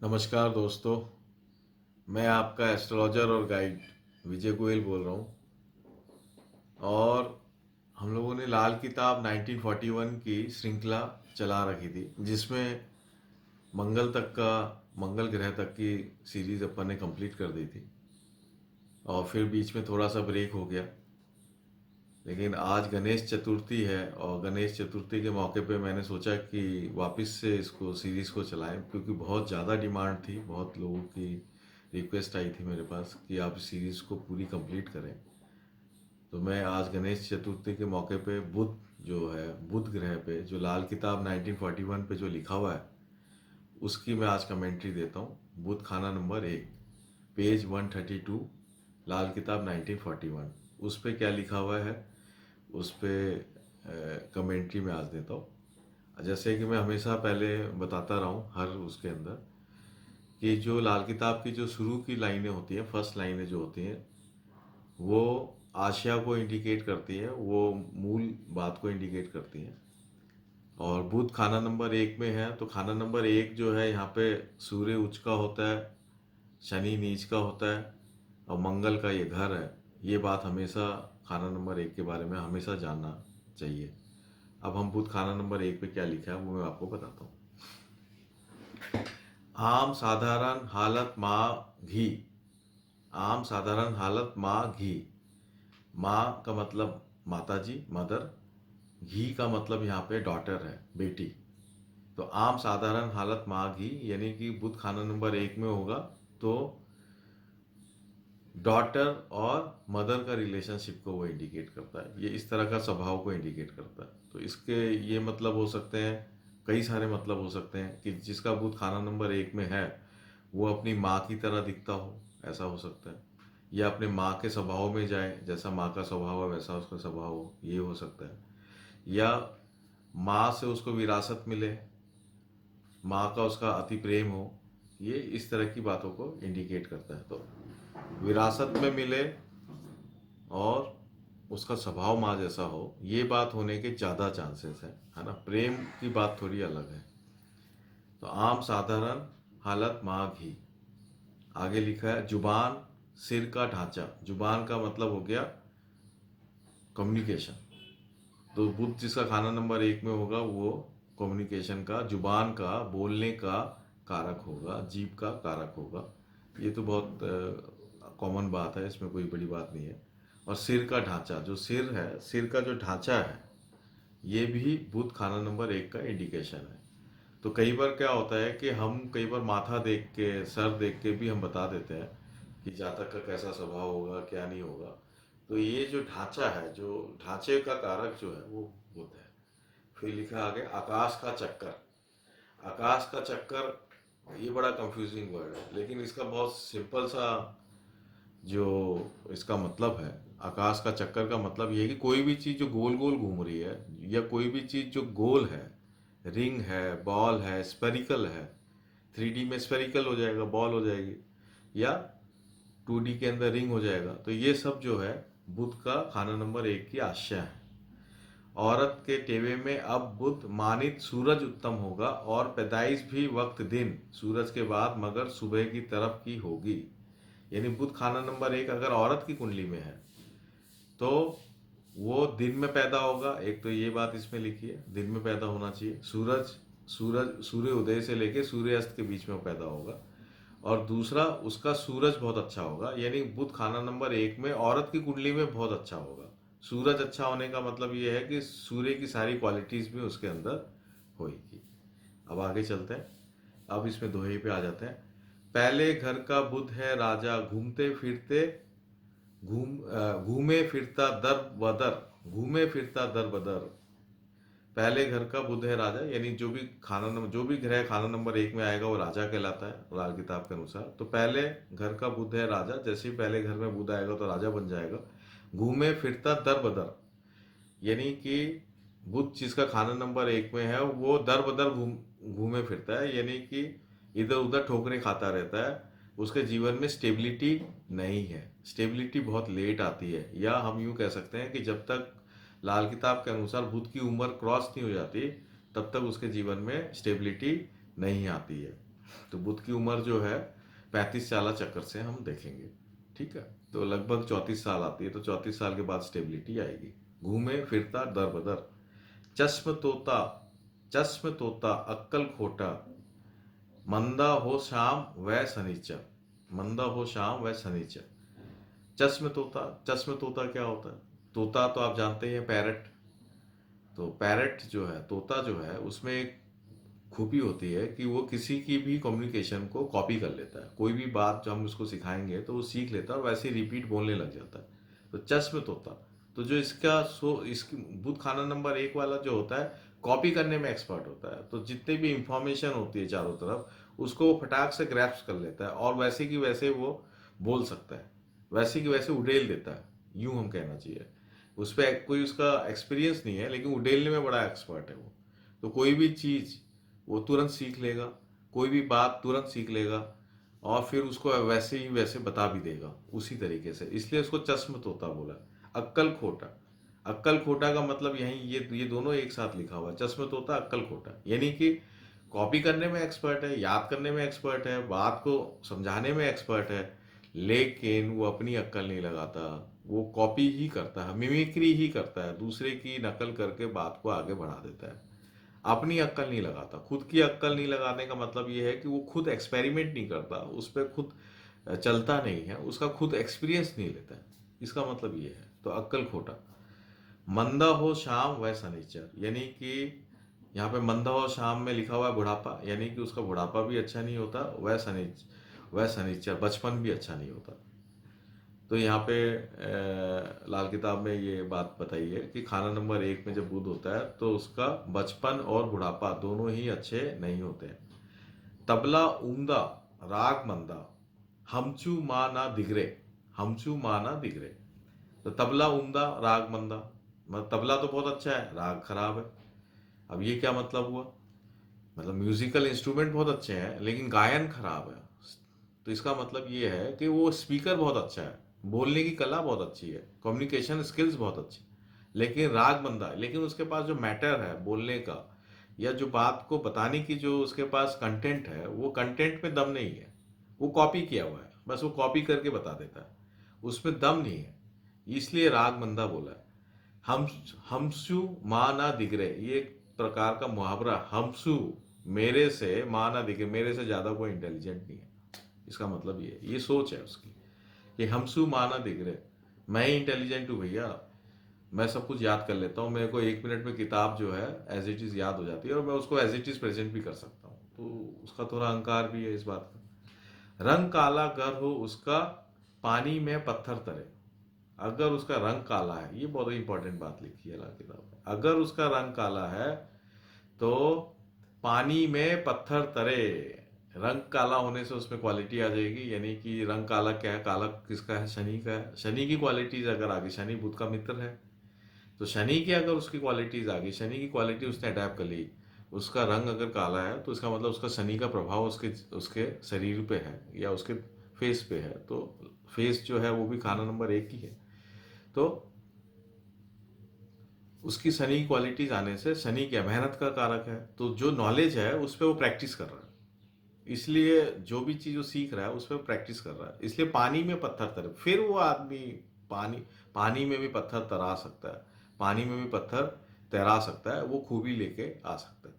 नमस्कार दोस्तों। मैं आपका एस्ट्रोलॉजर और गाइड विजय गोयल बोल रहा हूँ। और हम लोगों ने लाल किताब 1941 की श्रृंखला चला रखी थी, जिसमें मंगल ग्रह तक की सीरीज अपन ने कंप्लीट कर दी थी। और फिर बीच में थोड़ा सा ब्रेक हो गया, लेकिन आज गणेश चतुर्थी है और गणेश चतुर्थी के मौके पे मैंने सोचा कि वापस से इसको सीरीज़ को चलाएं, क्योंकि बहुत ज़्यादा डिमांड थी, बहुत लोगों की रिक्वेस्ट आई थी मेरे पास कि आप इस सीरीज़ को पूरी कंप्लीट करें। तो मैं आज गणेश चतुर्थी के मौके पे बुध ग्रह पे जो लाल किताब 1941 पे जो लिखा हुआ है, उसकी मैं आज कमेंट्री देता हूँ। बुध खाना नंबर 1, पेज 132, लाल किताब 1941, उस पे क्या लिखा हुआ है उस पे कमेंट्री में आज देता हूँ। जैसे कि मैं हमेशा पहले बताता रहा हूँ हर उसके अंदर, कि जो लाल किताब की जो शुरू की लाइनें होती हैं, फर्स्ट लाइनें जो होती हैं, वो आशया को इंडिकेट करती हैं, वो मूल बात को इंडिकेट करती हैं। और बुध खाना नंबर 1 में है, तो खाना नंबर 1 जो है यहाँ पे सूर्य उच्च का होता है, शनि नीच का होता है और मंगल का ये घर है। ये बात हमेशा खाना नंबर 1 के बारे में हमेशा जानना चाहिए। अब हम बुध खाना नंबर 1 पे क्या लिखा है वो मैं आपको बताता हूँ। आम साधारण हालत माँ घी। आम साधारण हालत माँ घी। माँ का मतलब माता जी, मदर। घी का मतलब यहाँ पे डॉटर है, बेटी। तो आम साधारण हालत माँ घी, यानी कि बुध खाना नंबर 1 में होगा तो डॉटर और मदर का रिलेशनशिप को वो इंडिकेट करता है। ये इस तरह का स्वभाव को इंडिकेट करता है। तो इसके ये मतलब हो सकते हैं, कई सारे मतलब हो सकते हैं, कि जिसका बुध खाना नंबर 1 में है वो अपनी माँ की तरह दिखता हो, ऐसा हो सकता है। या अपने माँ के स्वभाव में जाए, जैसा माँ का स्वभाव है वैसा उसका स्वभाव हो, ये हो सकता है। या माँ से उसको विरासत मिले, माँ का उसका अति प्रेम हो, ये इस तरह की बातों को इंडिकेट करता है। तो विरासत में मिले और उसका स्वभाव माँ जैसा हो, ये बात होने के ज़्यादा चांसेस है ना। प्रेम की बात थोड़ी अलग है। तो आम साधारण हालत माँ घी। आगे लिखा है जुबान सिर का ढांचा। जुबान का मतलब हो गया कम्युनिकेशन। तो बुध जिसका खाना नंबर 1 में होगा वो कम्युनिकेशन का, जुबान का, बोलने का कारक होगा, जीभ का कारक होगा। ये तो बहुत कॉमन बात है, इसमें कोई बड़ी बात नहीं है। और सिर का ढांचा, जो सिर है, सिर का जो ढांचा है, ये भी बुध खाना नंबर 1 का इंडिकेशन है। तो कई बार क्या होता है कि हम कई बार माथा देख के, सर देख के भी हम बता देते हैं कि जातक का कैसा स्वभाव होगा, क्या नहीं होगा। तो ये जो ढांचा है, जो ढांचे का कारक जो है वो बुध है। फिर लिखा आगे आकाश का चक्कर। आकाश का चक्कर ये बड़ा कंफ्यूजिंग वर्ड है, लेकिन इसका बहुत सिंपल सा जो इसका मतलब है, आकाश का चक्कर का मतलब ये है कि कोई भी चीज़ जो गोल गोल घूम रही है, या कोई भी चीज़ जो गोल है, रिंग है, बॉल है, स्पेरिकल है, 3D में स्पेरिकल हो जाएगा, बॉल हो जाएगी, या 2D के अंदर रिंग हो जाएगा। तो ये सब जो है बुध का खाना नंबर 1 की आशा है। औरत के टेवे में अब बुध मानित सूरज उत्तम होगा और पैदाइश भी वक्त दिन सूरज के बाद मगर सुबह की तरफ की होगी। यानी बुध खाना नंबर 1 अगर औरत की कुंडली में है तो वो दिन में पैदा होगा। एक तो ये बात इसमें लिखी है, दिन में पैदा होना चाहिए। सूर्य उदय से लेके सूर्य अस्त के बीच में वो पैदा होगा। और दूसरा, उसका सूरज बहुत अच्छा होगा, यानी बुध खाना नंबर 1 में औरत की कुंडली में बहुत अच्छा होगा। सूरज अच्छा होने का मतलब ये है कि सूर्य की सारी क्वालिटीज भी उसके अंदर होगी। अब आगे चलते हैं। अब इसमें दोहे पे आ जाते हैं। पहले घर का बुध है राजा, घूमते फिरते घूमे फिरता दर बदर। घूमे फिरता दर बदर। पहले घर का बुध है राजा, यानी जो भी ग्रह खाना नंबर 1 में आएगा वो राजा कहलाता है लाल किताब के अनुसार। तो पहले घर का बुध है राजा, जैसे ही पहले घर में बुध आएगा तो राजा बन जाएगा। घूमे फिरता दर बदर, यानी कि बुध जिसका खाना नंबर 1 में है वो दर बदर घूमे फिरता है, यानी कि इधर उधर ठोकरें खाता रहता है। उसके जीवन में स्टेबिलिटी नहीं है, स्टेबिलिटी बहुत लेट आती है। या हम यूं कह सकते हैं कि जब तक लाल किताब के अनुसार बुध की उम्र क्रॉस नहीं हो जाती, तब तक उसके जीवन में स्टेबिलिटी नहीं आती है। तो बुध की उम्र जो है 35 साल चक्कर से हम देखेंगे। ठीक है, तो लगभग 34 साल आती है, तो 34 साल के बाद स्टेबिलिटी आएगी। घूमे फिरता दर बदर, चश्म तोता, चश्म तोता अक्कल खोटा, मंदा हो शाम वह सनीचर, मंदा हो शाम वह सनीचर। चश्म तोता, चश्म तोता क्या होता है? तोता तो आप जानते हैं, पैरट। तो पैरट जो है, तोता जो है, उसमें एक खूबी होती है कि वो किसी की भी कम्युनिकेशन को कॉपी कर लेता है। कोई भी बात जो हम उसको सिखाएंगे तो वो सीख लेता है और वैसे ही रिपीट बोलने लग जाता है। तो चश्म तोता, तो जो इसका इसकी बुध खाना नंबर 1 वाला जो होता है, कॉपी करने में एक्सपर्ट होता है। तो जितने भी इंफॉर्मेशन होती है चारों तरफ, उसको वो फटाक से ग्रैप्स कर लेता है और वैसे की वैसे वो बोल सकता है, वैसे की वैसे उड़ेल देता है, यूं हम कहना चाहिए। उस पर कोई उसका एक्सपीरियंस नहीं है, लेकिन उड़ेलने में बड़ा एक्सपर्ट है वो। तो कोई भी चीज़ वो तुरंत सीख लेगा, कोई भी बात तुरंत सीख लेगा और फिर उसको वैसे ही वैसे बता भी देगा उसी तरीके से, इसलिए उसको चश्म तोता बोला। अक्कल खोटा, अक्कल खोटा का मतलब यही ये दोनों एक साथ लिखा हुआ है, चश्म तोता अक्कल खोटा, यानी कि कॉपी करने में एक्सपर्ट है, याद करने में एक्सपर्ट है, बात को समझाने में एक्सपर्ट है, लेकिन वो अपनी अक्ल नहीं लगाता। वो कॉपी ही करता है, मिमिक्री ही करता है, दूसरे की नकल करके बात को आगे बढ़ा देता है। अपनी अक्ल नहीं लगाता। खुद की अक्ल नहीं लगाने का मतलब ये है कि वो खुद एक्सपेरिमेंट नहीं करता, उस पर खुद चलता नहीं है, उसका खुद एक्सपीरियंस नहीं लेता है। इसका मतलब ये है। तो अक्ल खोटा। मंदा हो शाम वह सनीचर, यानी कि यहाँ पे मंदा हो शाम में लिखा हुआ है बुढ़ापा, यानी कि उसका बुढ़ापा भी अच्छा नहीं होता, वह सनीचर बचपन भी अच्छा नहीं होता। तो यहाँ पे लाल किताब में ये बात बताई है कि खाना नंबर 1 में जब बुध होता है तो उसका बचपन और बुढ़ापा दोनों ही अच्छे नहीं होते हैं। तबला उम्दा राग मंदा, हमचू माँ ना दिगरे, हमचू माँ ना दिगरे। तो तबला उम्दा राग मंदा, मतलब तबला तो बहुत अच्छा है, राग खराब है। अब ये क्या मतलब हुआ? मतलब म्यूजिकल इंस्ट्रूमेंट बहुत अच्छे हैं लेकिन गायन खराब है। तो इसका मतलब ये है कि वो स्पीकर बहुत अच्छा है, बोलने की कला बहुत अच्छी है, कम्युनिकेशन स्किल्स बहुत अच्छी, लेकिन राग मंदा है। लेकिन उसके पास जो मैटर है बोलने का या जो बात को बताने की जो उसके पास कंटेंट है, वो कंटेंट में दम नहीं है। वो कॉपी किया हुआ है, बस वो कॉपी करके बता देता है, उसमें दम नहीं है, इसलिए राग मंदा बोला है। हम हमसू माँ ना दिगरे, ये एक प्रकार का मुहावरा। हमसू, मेरे से माँ ना दिगरे, मेरे से ज्यादा कोई इंटेलिजेंट नहीं है। इसका मतलब ये सोच है उसकी कि हमसू माँ ना दिगरे, मैं ही इंटेलिजेंट हूँ भैया, मैं सब कुछ याद कर लेता हूँ, मेरे को 1 मिनट में किताब जो है एज इट इज याद हो जाती है और मैं उसको एज इट इज प्रेजेंट भी कर सकता हूँ। तो उसका थोड़ा अहंकार भी है इस बात का। रंग काला गर हो उसका, पानी में पत्थर तरे। अगर उसका रंग काला है, ये बहुत इंपॉर्टेंट बात लिखी है लाल किताब में, अगर उसका रंग काला है तो पानी में पत्थर तरे। रंग काला होने से उसमें क्वालिटी आ जाएगी, यानी कि रंग काला क्या है, काला किसका है, शनि का है। शनि की क्वालिटीज अगर आ गई, शनि बुध का मित्र है, तो शनि की अगर उसकी क्वालिटीज आ गई, शनि की क्वालिटी उसने अडेप्ट कर ली, उसका रंग अगर काला है तो इसका मतलब उसका शनि का प्रभाव उसके उसके शरीर पे है या उसके फेस पे है। तो फेस जो है वो भी खाना नंबर 1 ही है। तो उसकी शनि की क्वालिटीज आने से, शनि क्या, मेहनत का कारक है, तो जो नॉलेज है उस पर वो प्रैक्टिस कर रहा है, इसलिए जो भी चीज वो सीख रहा है उस पर प्रैक्टिस कर रहा है, इसलिए पानी में पत्थर तरे। फिर वो आदमी पानी पानी में भी पत्थर तरा सकता है, पानी में भी पत्थर तैरा सकता है, वो खूबी लेके आ सकता है।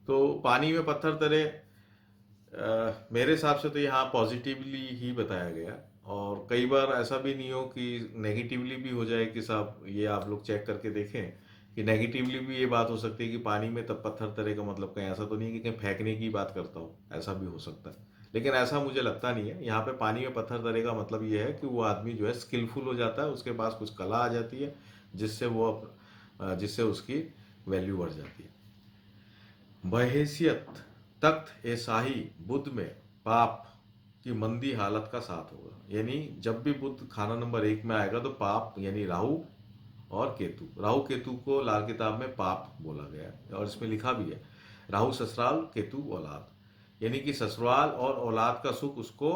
तो पानी में पत्थर तरे, मेरे हिसाब से तो यहाँ पॉजिटिवली ही बताया गया। और कई बार ऐसा भी नहीं हो कि नेगेटिवली भी हो जाए कि साहब ये आप लोग चेक करके देखें कि नेगेटिवली भी ये बात हो सकती है कि पानी में तब पत्थर तरे का मतलब कहीं ऐसा तो नहीं है कि कहीं फेंकने की बात करता हो, ऐसा भी हो सकता है। लेकिन ऐसा मुझे लगता नहीं है। यहाँ पे पानी में पत्थर तरे का मतलब ये है कि वो आदमी जो है स्किलफुल हो जाता है, उसके पास कुछ कला आ जाती है जिससे जिससे उसकी वैल्यू बढ़ जाती है। बहैसियत तख्त ए शाही बुध में पाप की मंदी हालत का साथ होगा, यानी जब भी बुध खाना नंबर 1 में आएगा तो पाप, यानी राहु और केतु, राहु केतु को लाल किताब में पाप बोला गया है और इसमें लिखा भी है राहु ससुराल केतु औलाद, यानी कि ससुराल और औलाद का सुख उसको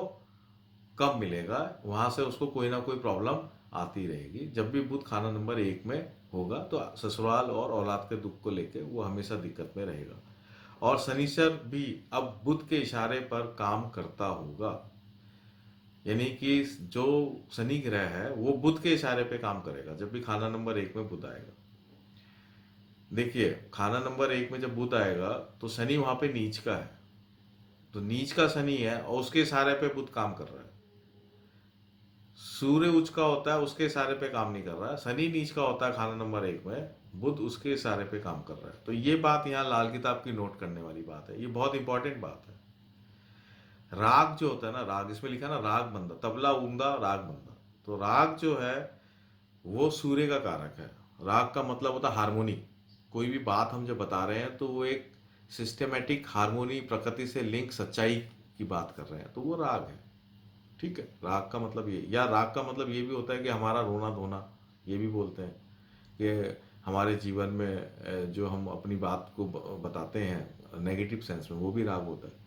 कब मिलेगा, वहां से उसको कोई ना कोई प्रॉब्लम आती रहेगी। जब भी बुध खाना नंबर 1 में होगा तो ससुराल और औलाद के दुख को लेके वो हमेशा दिक्कत में रहेगा। और शनिचर भी अब बुध के इशारे पर काम करता होगा। यानी कि जो शनि ग्रह है वो बुध के इशारे पे काम करेगा जब भी खाना नंबर 1 में बुध आएगा। देखिए, खाना नंबर 1 में जब बुध आएगा तो शनि वहां पे नीच का है, तो नीच का शनि है और उसके इशारे पे बुध काम कर रहा है। सूर्य उच्च का होता है, उसके इशारे पे काम नहीं कर रहा है। शनि नीच का होता है खाना नंबर 1 में, बुध उसके इशारे पे काम कर रहा है। तो ये बात यहाँ लाल किताब की नोट करने वाली बात है, ये बहुत इंपॉर्टेंट बात है। राग जो होता है ना, राग इसमें लिखा है ना, राग बंदा, तबला ऊंदा राग बंदा। तो राग जो है वो सूर्य का कारक है। राग का मतलब होता है हारमोनी। कोई भी बात हम जब बता रहे हैं तो वो एक सिस्टेमेटिक हारमोनी, प्रकृति से लिंक, सच्चाई की बात कर रहे हैं, तो वो राग है। ठीक है, राग का मतलब ये, या राग का मतलब ये भी होता है कि हमारा रोना धोना, ये भी बोलते हैं कि हमारे जीवन में जो हम अपनी बात को बताते हैं नेगेटिव सेंस में, वो भी राग होता है।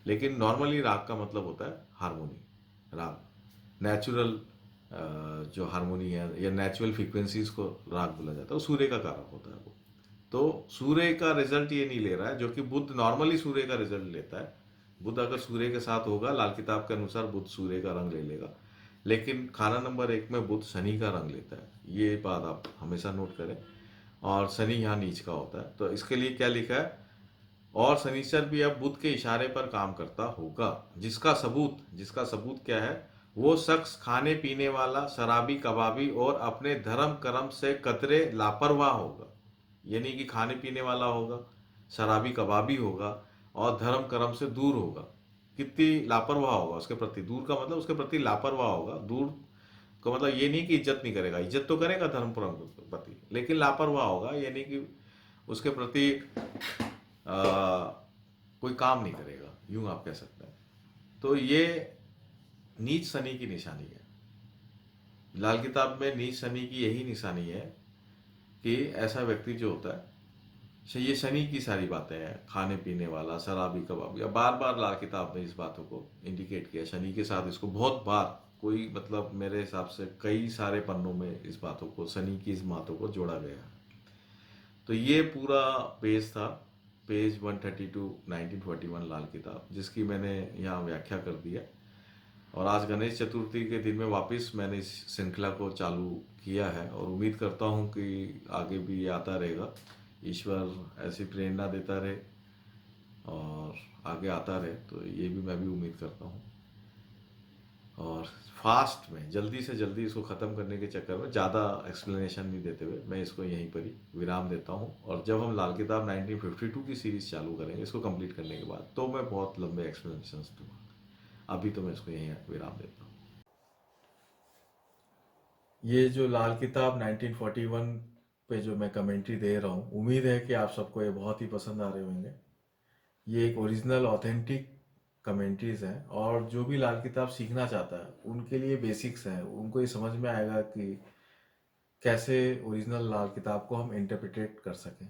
लेकिन नॉर्मली राग का मतलब होता है हारमोनी, राग, नेचुरल जो हारमोनी है या नेचुरल फ्रीक्वेंसीज को राग बोला जाता है, वो सूर्य का कारक होता है वो। तो सूर्य का रिजल्ट ये नहीं ले रहा है, जो कि बुध नॉर्मली सूर्य का रिजल्ट लेता है। बुध अगर सूर्य के साथ होगा, लाल किताब के अनुसार बुध सूर्य का रंग ले लेगा, लेकिन खाना नंबर 1 में बुध शनि का रंग लेता है, ये बात आप हमेशा नोट करें। और शनि यहाँ नीच का होता है, तो इसके लिए क्या लिखा है, और शनिचर भी अब बुध के इशारे पर काम करता होगा, जिसका सबूत क्या है, वो शख्स खाने पीने वाला, शराबी कबाबी और अपने धर्म कर्म से कतरे लापरवाह होगा। यानी कि खाने पीने वाला होगा, शराबी कबाबी होगा और धर्म कर्म से दूर होगा। कितनी लापरवाह होगा उसके प्रति, दूर का मतलब उसके प्रति लापरवाह होगा। दूर का मतलब ये नहीं कि इज्जत नहीं करेगा, इज्जत तो करेगा धर्म कर्म के प्रति, लेकिन लापरवाह होगा, यानी कि उसके प्रति कोई काम नहीं करेगा, यूं आप कह सकते हैं। तो ये नीच शनि की निशानी है। लाल किताब में नीच शनि की यही निशानी है कि ऐसा व्यक्ति जो होता है, ये शनि की सारी बातें हैं, खाने पीने वाला, शराबी कबाबी। अब बार बार लाल किताब ने इस बातों को इंडिकेट किया, शनि के साथ इसको बहुत बार, कोई मतलब मेरे हिसाब से कई सारे पन्नों में इस बातों को, शनि की इस बातों को जोड़ा गया है। तो ये पूरा पेज था, पेज 132 1941 लाल किताब, जिसकी मैंने यहाँ व्याख्या कर दी है। और आज गणेश चतुर्थी के दिन में वापस मैंने इस श्रृंखला को चालू किया है और उम्मीद करता हूँ कि आगे भी ये आता रहेगा। ईश्वर ऐसी प्रेरणा देता रहे और आगे आता रहे, तो ये भी मैं भी उम्मीद करता हूँ। और फास्ट में जल्दी से जल्दी इसको ख़त्म करने के चक्कर में ज़्यादा एक्सप्लेनेशन नहीं देते हुए मैं इसको यहीं पर ही विराम देता हूँ। और जब हम लाल किताब 1952 की सीरीज़ चालू करेंगे इसको कंप्लीट करने के बाद, तो मैं बहुत लंबे एक्सप्लेनेशंस दूंगा। अभी तो मैं इसको यहीं विराम देता हूँ। ये जो लाल किताब 1941 पे जो मैं कमेंट्री दे रहा हूँ, उम्मीद है कि आप सबको ये बहुत ही पसंद आ रहे होंगे। ये एक ओरिजिनल ऑथेंटिक कमेंट्रीज हैं और जो भी लाल किताब सीखना चाहता है उनके लिए बेसिक्स हैं, उनको ये समझ में आएगा कि कैसे ओरिजिनल लाल किताब को हम इंटरप्रिटेट कर सकें।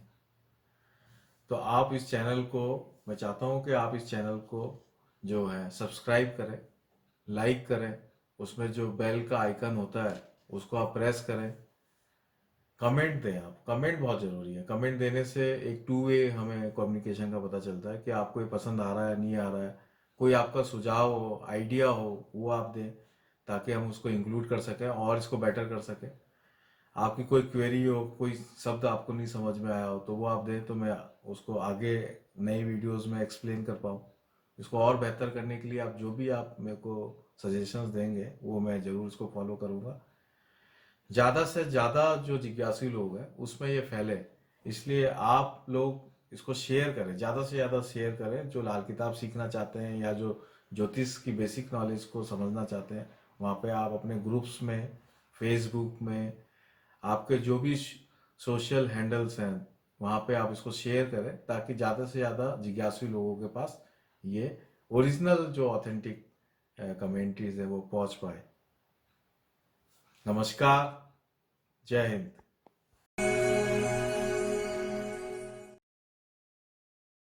तो आप इस चैनल को, मैं चाहता हूँ कि आप इस चैनल को जो है सब्सक्राइब करें, लाइक करें, उसमें जो बेल का आइकन होता है उसको आप प्रेस करें, कमेंट दें। आप कमेंट बहुत ज़रूरी है, कमेंट देने से एक टू वे हमें कम्युनिकेशन का पता चलता है कि आपको ये पसंद आ रहा है नहीं आ रहा है। कोई आपका सुझाव हो, आइडिया हो, वो आप दें ताकि हम उसको इंक्लूड कर सकें और इसको बेटर कर सकें। आपकी कोई क्वेरी हो, कोई शब्द आपको नहीं समझ में आया हो, तो वो आप दें तो मैं उसको आगे नई वीडियोस में एक्सप्लेन कर पाऊँ। इसको और बेहतर करने के लिए आप जो भी आप मेरे को सजेशंस देंगे वो मैं ज़रूर उसको फॉलो करूँगा। ज़्यादा से ज़्यादा जो जिज्ञासु लोग हैं उसमें ये फैले, इसलिए आप लोग इसको शेयर करें, ज़्यादा से ज़्यादा शेयर करें। जो लाल किताब सीखना चाहते हैं या जो ज्योतिष की बेसिक नॉलेज को समझना चाहते हैं, वहाँ पे आप अपने ग्रुप्स में, फेसबुक में, आपके जो भी सोशल हैंडल्स हैं वहाँ पे आप इसको शेयर करें ताकि ज़्यादा से ज़्यादा जिज्ञासु लोगों के पास ये ओरिजिनल जो ऑथेंटिक कमेंट्रीज है वो पहुँच पाए। नमस्कार, जय हिंद।